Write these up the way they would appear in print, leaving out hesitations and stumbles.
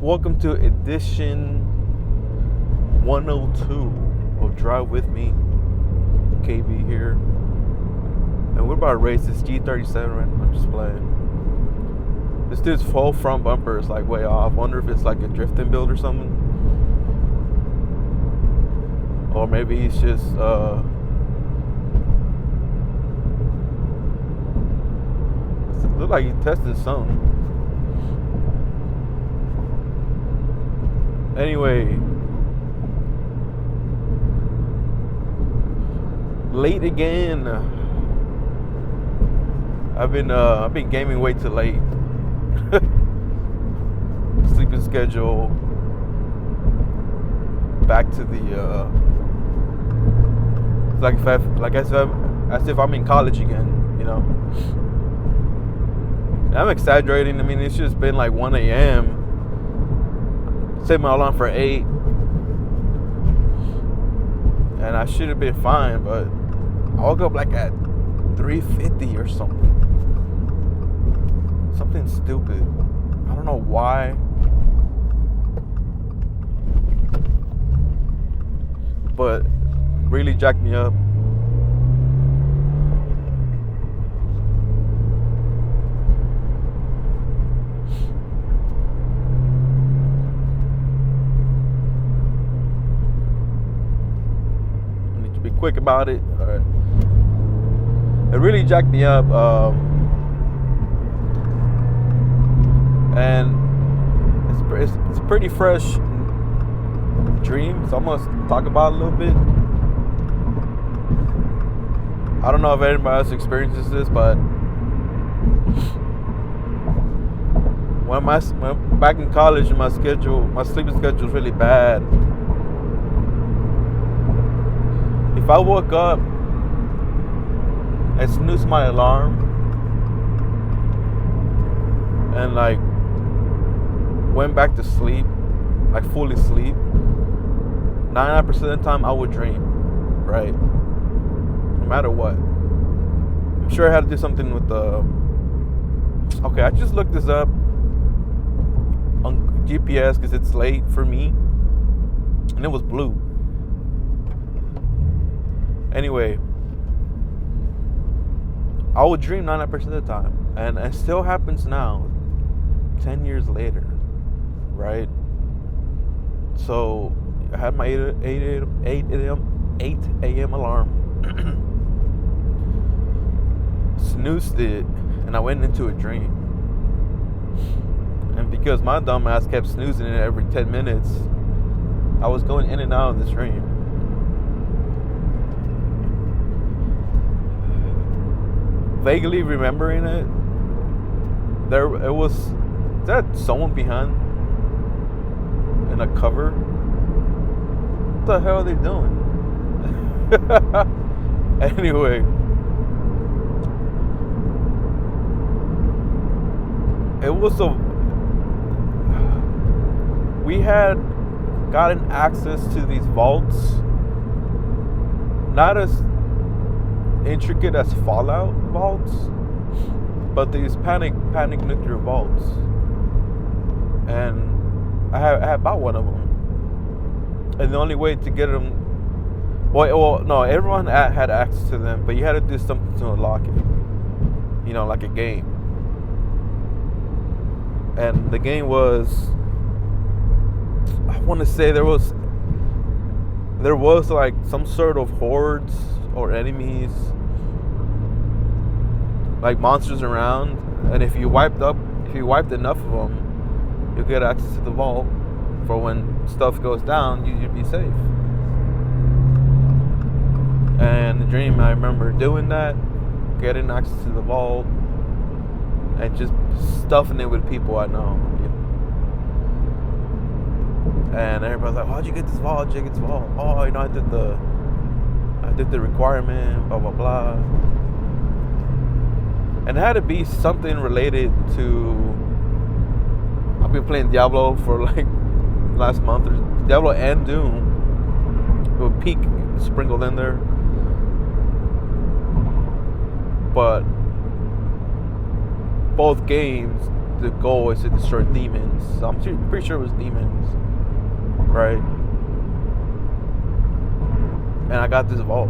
Welcome to edition 102 of Drive With Me. KB here. And we're about to race this G37 right now. I'm just playing. This dude's full front bumper is like way off. Wonder if it's like a drifting build or something. Or maybe he's just it looked like he tested something. Anyway, late again. I've been gaming way too late. Sleeping schedule back to the as if I'm in college again, you know. And I'm exaggerating. I mean, it's just been like 1 a.m. Set my alarm for 8, and I should have been fine, but I woke up like at 3:50 or something. Something stupid. I don't know why. But really jacked me up. Be quick about it. All right. It really jacked me up, and it's a pretty fresh dream, so I'm gonna talk about it a little bit. I don't know if anybody else experiences this, but when back in college, my sleeping schedule was really bad. If I woke up and snoozed my alarm and like went back to sleep, like fully sleep, 99% of the time I would dream, right? No matter what. I'm sure I had to do something with the... Okay, I just looked this up on GPS because it's late for me, and it was blue. Anyway, I would dream 99% of the time, and it still happens now, 10 years later, right? So I had my 8 a.m. alarm, snoozed it, and I went into a dream. And because my dumb ass kept snoozing it every 10 minutes, I was going in and out of this dream. Vaguely remembering it, there was someone behind in a cover. What the hell are they doing? Anyway, we had gotten access to these vaults, not as intricate as Fallout vaults, but these panic nuclear vaults, and I had bought one of them, and the only way to get them, everyone had access to them, but you had to do something to unlock it, you know, like a game. And the game was, I want to say there was like some sort of hordes or enemies, like monsters around, and if you wiped enough of them, you'll get access to the vault for when stuff goes down. You'd be safe. And the dream, I remember doing that, getting access to the vault, and just stuffing it with people I know. And everybody's like, "How'd you get this vault? How'd you get this vault?" "Oh, you know, I did the requirement, blah blah blah." And it had to be something related to, I've been playing Diablo for like last month, or Diablo and Doom, with Peak sprinkled in there. But both games the goal is to destroy demons. So I'm pretty sure it was demons, right? And I got this vault.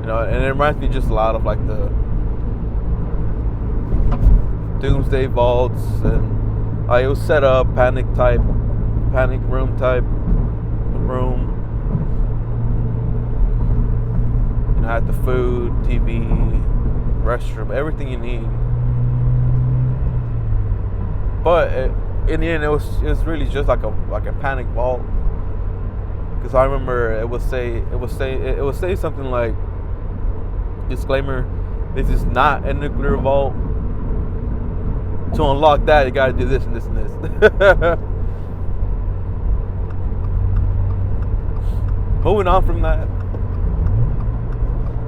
You know, and it reminds me just a lot of like the Doomsday vaults, and it was set up panic room type room. You know, had the food, TV, restroom, everything you need. But in the end, it was really just like a panic vault. Because I remember it would say something like, disclaimer: this is not a nuclear vault. To unlock that, you gotta do this and this and this. Moving on from that,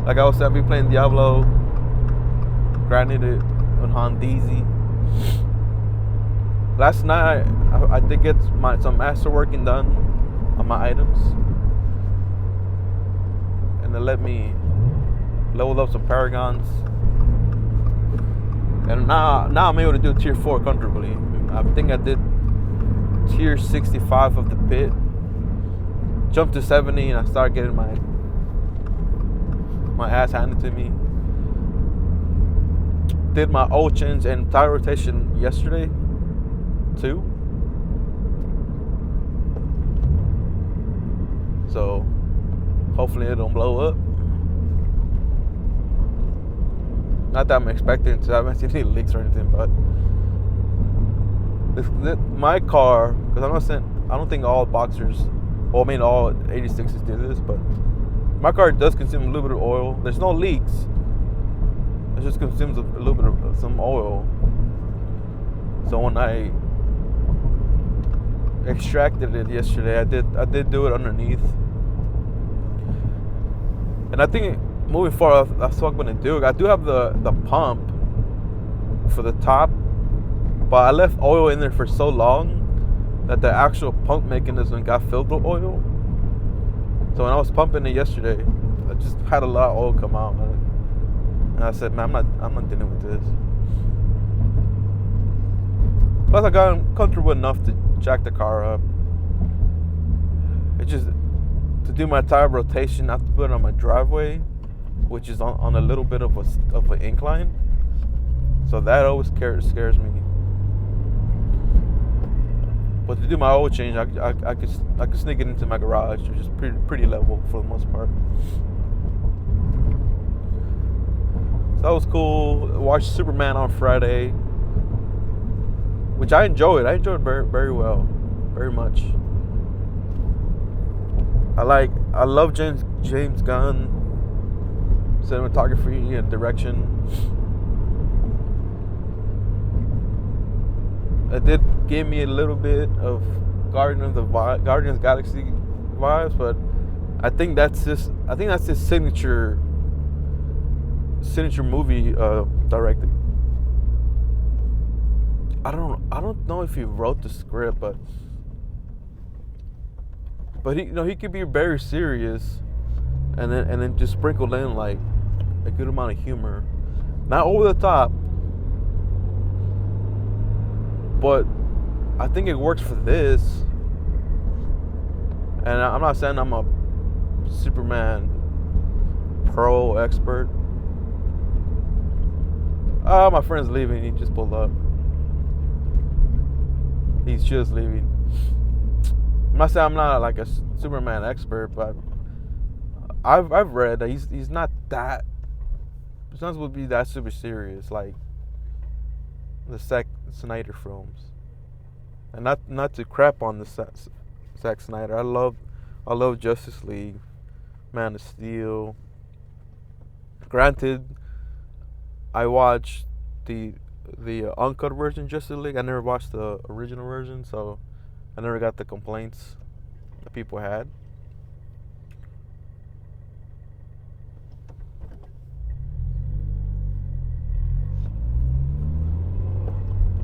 like I was saying, I'll be playing Diablo. Granted it on Hondeezy. Last night, I did get some masterworking done on my items, and it let me level up some Paragons. And now I'm able to do tier 4 comfortably. I think I did tier 65 of the pit. Jumped to 70 and I started getting my ass handed to me. Did my oil change and tire rotation yesterday too. So hopefully it don't blow up. Not that I'm expecting to. I haven't seen any leaks or anything, but my car, because I don't think all Boxers, well, I mean all 86s do this, but my car does consume a little bit of oil. There's no leaks. It just consumes a little bit of some oil. So when I extracted it yesterday, I did do it underneath, and I think moving forward, that's what I'm gonna do. I do have the pump for the top, but I left oil in there for so long that the actual pump mechanism got filled with oil. So when I was pumping it yesterday, I just had a lot of oil come out, and I said, "Man, I'm not dealing with this." Plus, I got comfortable enough to jack the car up. It's just to do my tire rotation, I have to put it on my driveway, which is on a little bit of an incline. So that always scares me. But to do my oil change, I could sneak it into my garage, which is pretty level for the most part. So that was cool. Watched Superman on Friday, which I enjoyed. I enjoyed very, very well, very much. I love James Gunn cinematography and direction. It did give me a little bit of Guardians Galaxy vibes, but I think that's his signature movie directing. I don't know if he wrote the script, but he could be very serious, and then just sprinkle in like a good amount of humor, not over the top, but I think it works for this. And I'm not saying I'm a Superman pro expert. Oh, my friend's leaving. He just pulled up. He's just leaving. I'm not saying I'm not like a Superman expert, but I've read that he's not that. It's not supposed to be that super serious like the Snyder films. And not to crap on the Zack Snyder. I love Justice League, Man of Steel. Granted, I watched the uncut version of Justice League. I never watched the original version, so I never got the complaints that people had.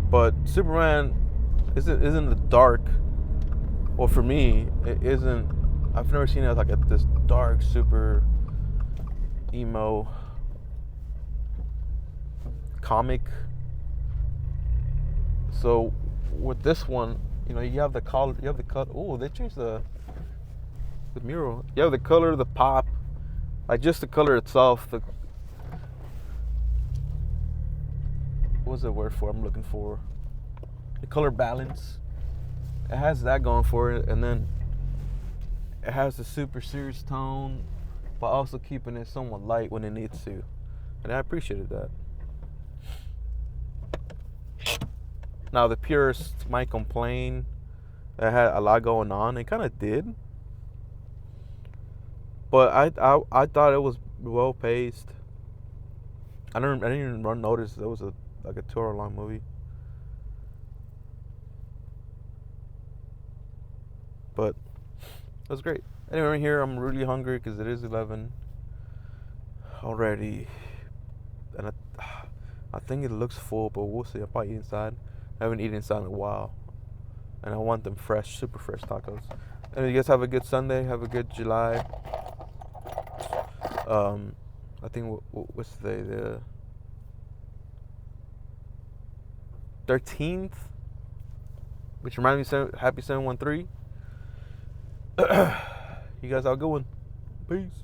But Superman isn't the dark. Well, for me, it isn't. I've never seen it as like this dark, super emo comic. So with this one, you know, you have the color, you have the cut. Oh, they changed the mural. You have the color, the pop, like just the color itself. What's the word for? I'm looking for the color balance. It has that going for it, and then it has the super serious tone, but also keeping it somewhat light when it needs to, and I appreciated that. Now the purists might complain that it had a lot going on. It kind of did, but I thought it was well paced. I didn't even notice there was like a 2 hour long movie. But it was great. Anyway, right here I'm really hungry because it is 11 already, and I think it looks full, but we'll see. I'll probably eat inside. I haven't eaten inside in a while, and I want them fresh, super fresh tacos. And you guys have a good Sunday. Have a good July. I think what's today? The 13th, which reminds me, happy 713. You guys have a good one. Peace.